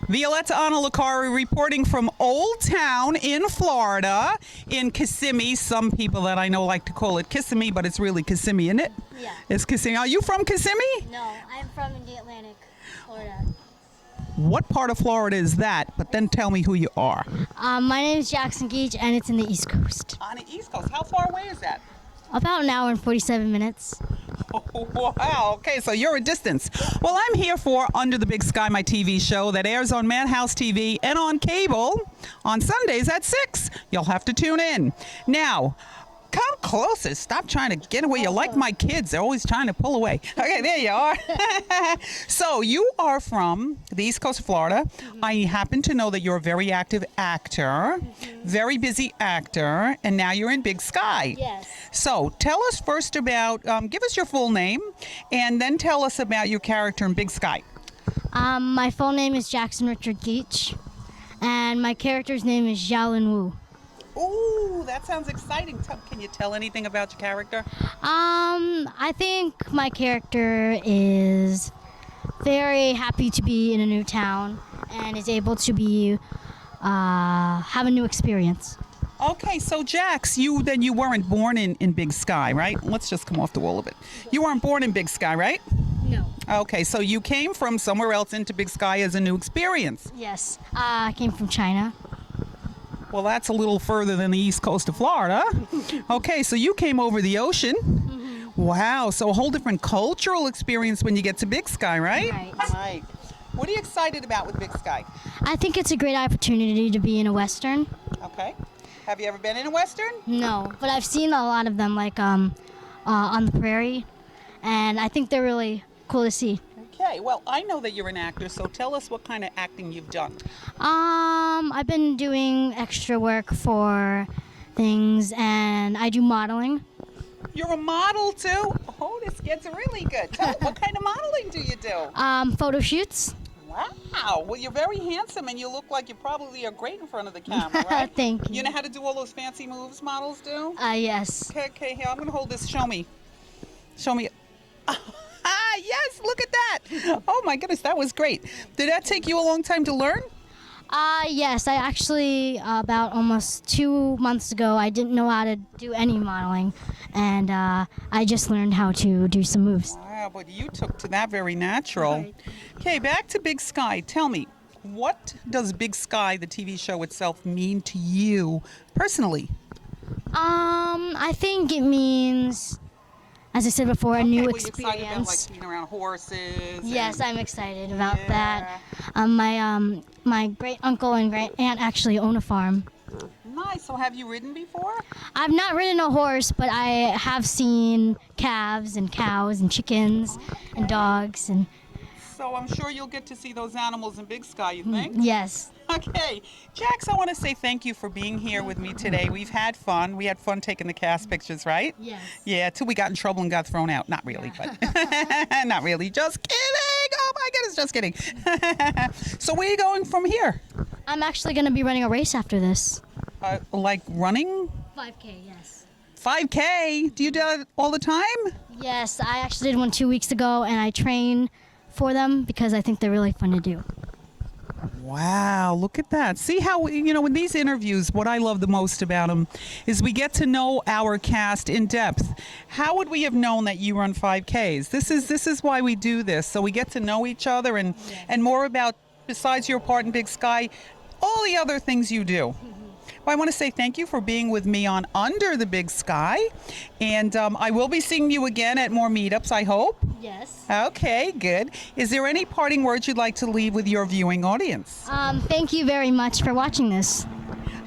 Violetta Analicari reporting from Old Town in Florida, in Kissimmee. Some people that I know like to call it Kissimmee, but it's really Kissimmee, isn't it? Yeah. It's Kissimmee. Are you from Kissimmee? No, I'm from the Atlantic, Florida. What part of Florida is that? But then tell me who you are. My name is Jackson Geach, and it's in the East Coast. On the East Coast. How far away is that? About an hour and 47 minutes. Oh, wow. Okay, so you're a distance. Well, I'm here for Under the Big Sky, my TV show that airs on Madhouse TV and on cable on Sundays at 6. You'll have to tune in. Now, come closer. Stop trying to get away. You're like my kids. They're always trying to pull away. Okay, there you are. So you are from the East Coast of Florida. Mm-hmm. I happen to know that you're a very active actor, very busy actor, and now you're in Big Sky. Yes. So tell us first about, give us your full name, and then tell us about your character in Big Sky. My full name is Jackson Richard Geach, and my character's name is Xiaolin Wu. Ooh, that sounds exciting. Can you tell anything about your character? I think my character is very happy to be in a new town and is able to be have a new experience. Okay, so Jax, you weren't born in Big Sky, right? Let's just come off the wall a bit. You weren't born in Big Sky, right? No. Okay, so you came from somewhere else into Big Sky as a new experience. Yes. I came from China. Well, that's a little further than the east coast of Florida. Okay, so you came over the ocean. Mm-hmm. Wow, so a whole different cultural experience when you get to Big Sky, right? Right. What are you excited about with Big Sky? I think it's a great opportunity to be in a Western. Okay. Have you ever been in a Western? No, but I've seen a lot of them, like on the prairie, and I think they're really cool to see. Okay, well, I know that you're an actor, so tell us what kind of acting you've done. I've been doing extra work for things, and I do modeling. You're a model, too? Oh, this gets really good. What kind of modeling do you do? Photo shoots. Wow. Well, you're very handsome, and you look like you probably are great in front of the camera, right? Thank you. You know how to do all those fancy moves models do? Yes. Okay, here, I'm going to hold this. Show me. Yes, look at that. Oh, my goodness, that was great. Did that take you a long time to learn? Yes, I actually, about almost 2 months ago, I didn't know how to do any modeling, and I just learned how to do some moves. Wow, but you took to that very natural. Right. Okay, back to Big Sky. Tell me, what does Big Sky, the TV show itself, mean to you personally? I think it means, as I said before, a new experience. Are you excited about, like, being around horses? Yes, I'm excited about that. My great uncle and great aunt actually own a farm. Nice. So have you ridden before? I've not ridden a horse, but I have seen calves and cows and chickens and dogs and. So I'm sure you'll get to see those animals in Big Sky, you think? Yes. Okay. Jax, I want to say thank you for being here with me today. We've had fun. We had fun taking the cast pictures, right? Yes. Yeah, till we got in trouble and got thrown out. Not really, but not really. Just kidding. Oh, my goodness, just kidding. So where are you going from here? I'm actually going to be running a race after this. Like running? 5K, yes. 5K? Do you do that all the time? Yes, I actually did one 2 weeks ago, and I train for them because I think they're really fun to do. Wow, look at that. See how, in these interviews, what I love the most about them is we get to know our cast in depth. How would we have known that you run 5Ks? This is why we do this. So we get to know each other and more about, besides your part in Big Sky, all the other things you do. Well, I want to say thank you for being with me on Under the Big Sky. And I will be seeing you again at more meetups, I hope. Yes. Okay, good. Is there any parting words you'd like to leave with your viewing audience? Thank you very much for watching this.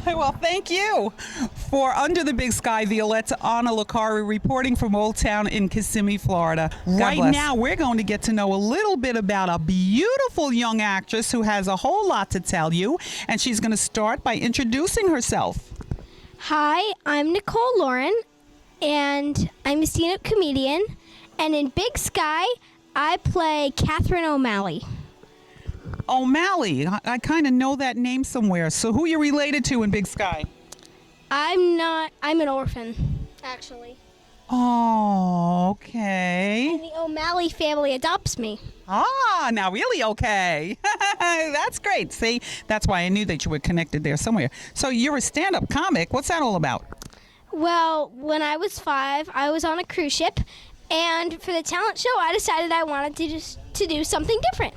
Well, thank you. For Under the Big Sky, Violetta Analicari reporting from Old Town in Kissimmee, Florida. Right now, we're going to get to know a little bit about a beautiful young actress who has a whole lot to tell you, and she's going to start by introducing herself. Hi, I'm Nicole Lauren, and I'm a stand-up comedian, and in Big Sky, I play Catherine O'Malley. O'Malley, I kind of know that name somewhere. So who are you related to in Big Sky? I'm an orphan, actually. Oh, okay. And the O'Malley family adopts me. Ah, now really okay. That's great. See, that's why I knew that you were connected there somewhere. So you're a stand-up comic. What's that all about? Well, when I was 5, I was on a cruise ship, and for the talent show, I decided I wanted to do something different.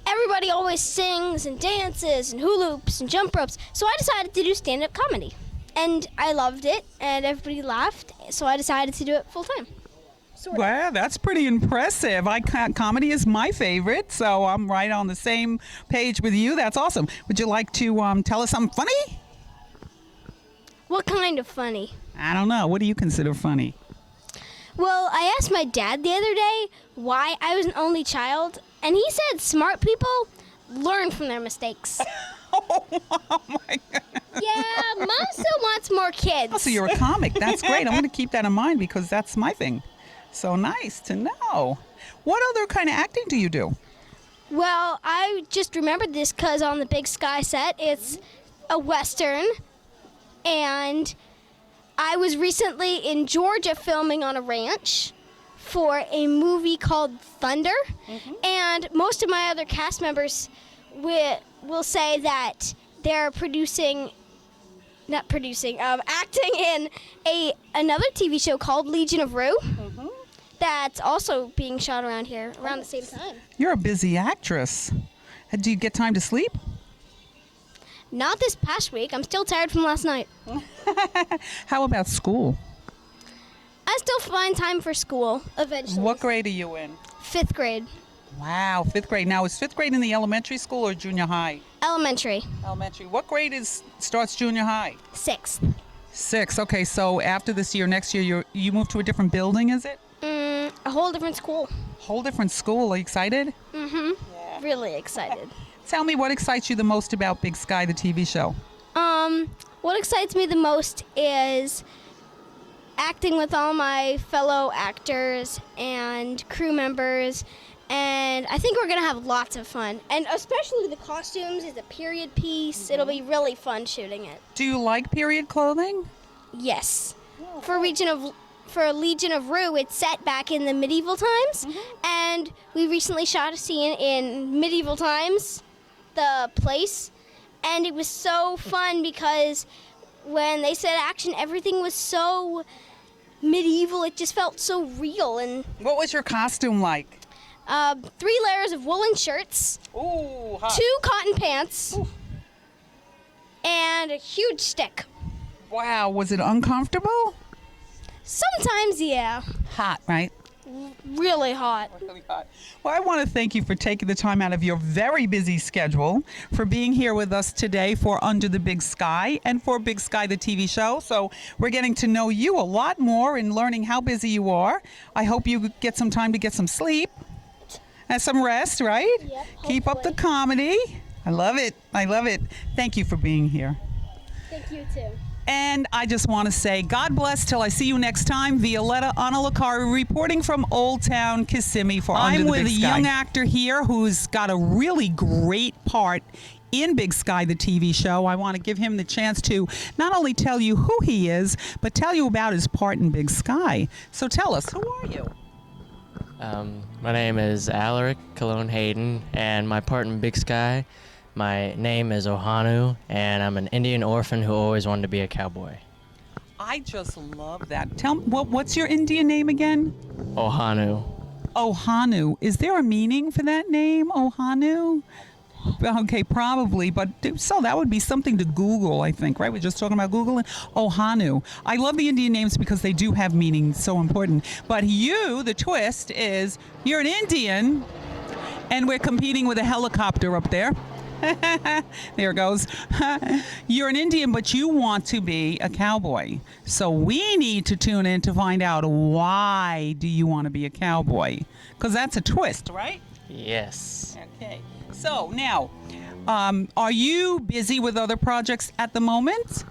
Everybody always sings and dances and hula hoops and jump ropes, so I decided to do stand-up comedy. And I loved it, and everybody laughed, so I decided to do it full-time. Wow, that's pretty impressive. Comedy is my favorite, so I'm right on the same page with you. That's awesome. Would you like to tell us something funny? What kind of funny? I don't know. What do you consider funny? Well, I asked my dad the other day why I was an only child, and he said smart people learn from their mistakes. Oh my God. Yeah, Mom still wants more kids. Oh, so you're a comic. That's great. I'm going to keep that in mind because that's my thing. So nice to know. What other kind of acting do you do? Well, I just remembered this because on the Big Sky set, it's a Western, and I was recently in Georgia filming on a ranch for a movie called Thunder, and most of my other cast members will say that they're acting in another TV show called Legion of Rue. That's also being shot around here around the same time. You're a busy actress. Do you get time to sleep? Not this past week. I'm still tired from last night. How about school? I still find time for school eventually. What grade are you in? 5th grade. Wow, 5th grade. Now, is 5th grade in the elementary school or junior high? Elementary. Elementary. What grade starts junior high? 6th. 6. Okay, so after this year, next year, you move to a different building, is it? A whole different school. Whole different school. Are you excited? Really excited. Tell me what excites you the most about Big Sky, the TV show. What excites me the most is acting with all my fellow actors and crew members, and I think we're going to have lots of fun. And especially the costumes is a period piece. It'll be really fun shooting it. Do you like period clothing? Yes. For Legion of Rue, it's set back in the medieval times, and we recently shot a scene in medieval times, the place, and it was so fun because when they said action, everything was so medieval. It just felt so real. And What was your costume like? 3 layers of woolen shirts, Ooh, hot. 2 cotton pants, and a huge stick. Wow, was it uncomfortable? Sometimes, yeah. Hot, right? Really hot. Really hot. Well, I want to thank you for taking the time out of your very busy schedule, for being here with us today for Under the Big Sky and for Big Sky, the TV show. So we're getting to know you a lot more and learning how busy you are. I hope you get some time to get some sleep and some rest, right? Yep, Keep up the hopefully. comedy. I love it. I love it. Thank you for being here. Thank you, too. And I just want to say, God bless till I see you next time. Violetta Analakari reporting from Old Town Kissimmee for Under the Big Sky. I'm with a young actor here who's got a really great part in Big Sky, the TV show. I want to give him the chance to not only tell you who he is, but tell you about his part in Big Sky. So tell us, who are you? My name is Alaric Hayden, and my part in Big Sky, my name is Ohanu, and I'm an Indian orphan who always wanted to be a cowboy. I just love that. Tell me, what's your Indian name again? Ohanu. Ohanu. Is there a meaning for that name, Ohanu? Okay, probably, but so that would be something to Google, I think, right? We're just talking about Googling. Ohanu. I love the Indian names because they do have meaning, so important. But you, the twist is, you're an Indian, and we're competing with a helicopter up there. There it goes. You're an Indian, but you want to be a cowboy. So we need to tune in to find out, why do you want to be a cowboy? Because that's a twist, right? Yes. Okay. So now, are you busy with other projects at the moment?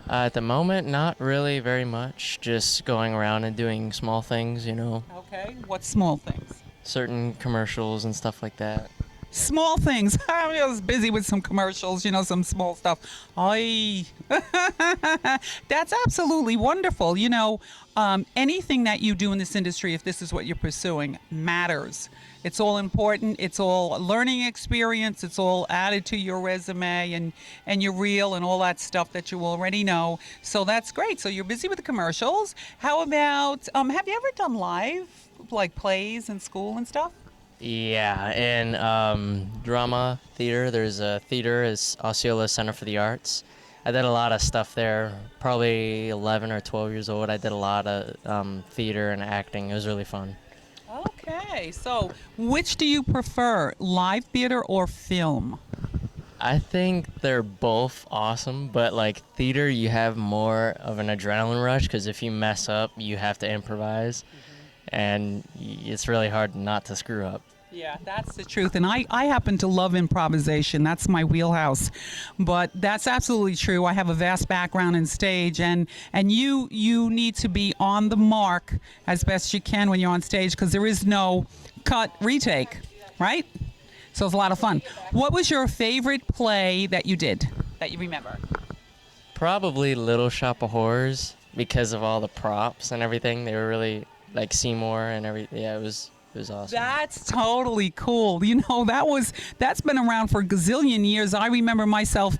At the moment, not really very much. Just going around and doing small things, Okay. What small things? certain commercials and stuff like that. Small things. I was busy with some commercials, some small stuff. That's absolutely wonderful. Anything that you do in this industry, if this is what you're pursuing, matters. It's all important. It's all a learning experience. It's all added to your resume and your reel and all that stuff that you already know. So that's great. So you're busy with the commercials. How about, have you ever done live, like plays in school and stuff? Yeah, in drama theater, there's a theater, is Osceola Center for the Arts. I did a lot of stuff there. Probably 11 or 12 years old. I did a lot of theater and acting. It was really fun. Okay, so which do you prefer, live theater or film? I think they're both awesome, but like theater, you have more of an adrenaline rush because if you mess up, you have to improvise, and it's really hard not to screw up. Yeah, that's the truth. And I happen to love improvisation. That's my wheelhouse. But that's absolutely true. I have a vast background in stage, and you need to be on the mark as best you can when you're on stage because there is no cut retake, right? So it's a lot of fun. What was your favorite play that you did that you remember? Probably Little Shop of Horrors because of all the props and everything. They were really like Seymour and everything. Yeah, it was awesome. That's totally cool. That's been around for a gazillion years. I remember myself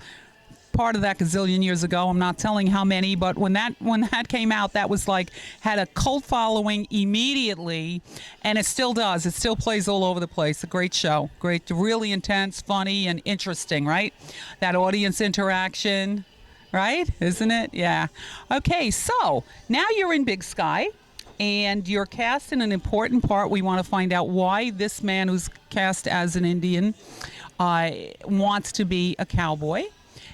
part of that gazillion years ago. I'm not telling how many, but when that came out, that was like had a cult following immediately, and it still does. It still plays all over the place. A great show. Great, really intense, funny, and interesting, right? That audience interaction, right? Isn't it? Yeah. Okay, so now you're in Big Sky. And you're cast in an important part. We want to find out why this man who's cast as an Indian wants to be a cowboy,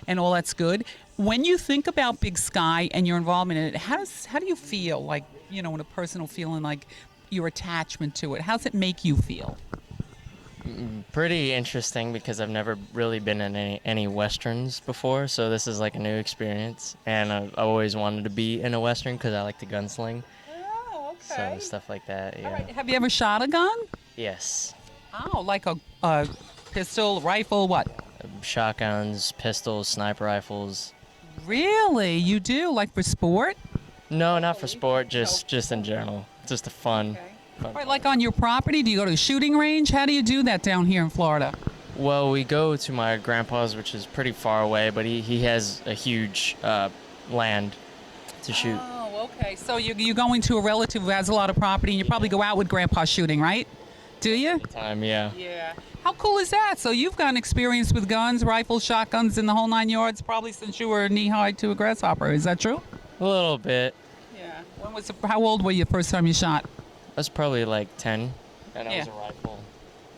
and all that's good. When you think about Big Sky and your involvement in it, how do you feel? Like, in a personal feeling, like your attachment to it. How does it make you feel? Pretty interesting because I've never really been in any westerns before, so this is like a new experience. And I've always wanted to be in a western because I like to gunsling. So stuff like that, yeah. All right. Have you ever shot a gun? Yes. Oh, like a pistol, rifle, what? Shotguns, pistols, sniper rifles. Really? You do? Like for sport? No, not for sport, just in general. Just a fun. All right, like on your property? Do you go to a shooting range? How do you do that down here in Florida? Well, we go to my grandpa's, which is pretty far away, but he has a huge land to shoot. Okay, so you go into a relative who has a lot of property, and you probably go out with Grandpa shooting, right? Do you? Time, yeah. Yeah. How cool is that? So you've got an experience with guns, rifles, shotguns, in the whole 9 yards, probably since you were knee-high to a grasshopper. Is that true? A little bit. Yeah. How old were you the first time you shot? I was probably like 10, and I was a rifle.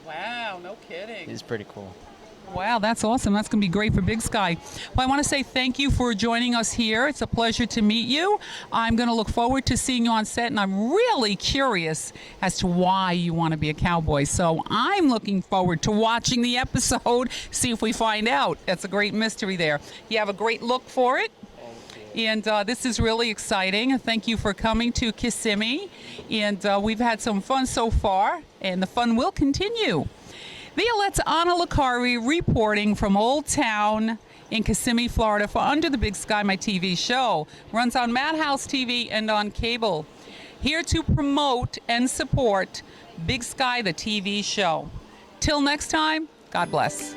Wow, no kidding. He's pretty cool. Wow, that's awesome. That's going to be great for Big Sky. Well, I want to say thank you for joining us here. It's a pleasure to meet you. I'm going to look forward to seeing you on set, and I'm really curious as to why you want to be a cowboy. So I'm looking forward to watching the episode, see if we find out. That's a great mystery there. You have a great look for it. And this is really exciting. Thank you for coming to Kissimmee. And we've had some fun so far, and the fun will continue. Violette's Anna Licari reporting from Old Town in Kissimmee, Florida for Under the Big Sky, my TV show. Runs on Madhouse TV and on cable. Here to promote and support Big Sky, the TV show. Till next time, God bless.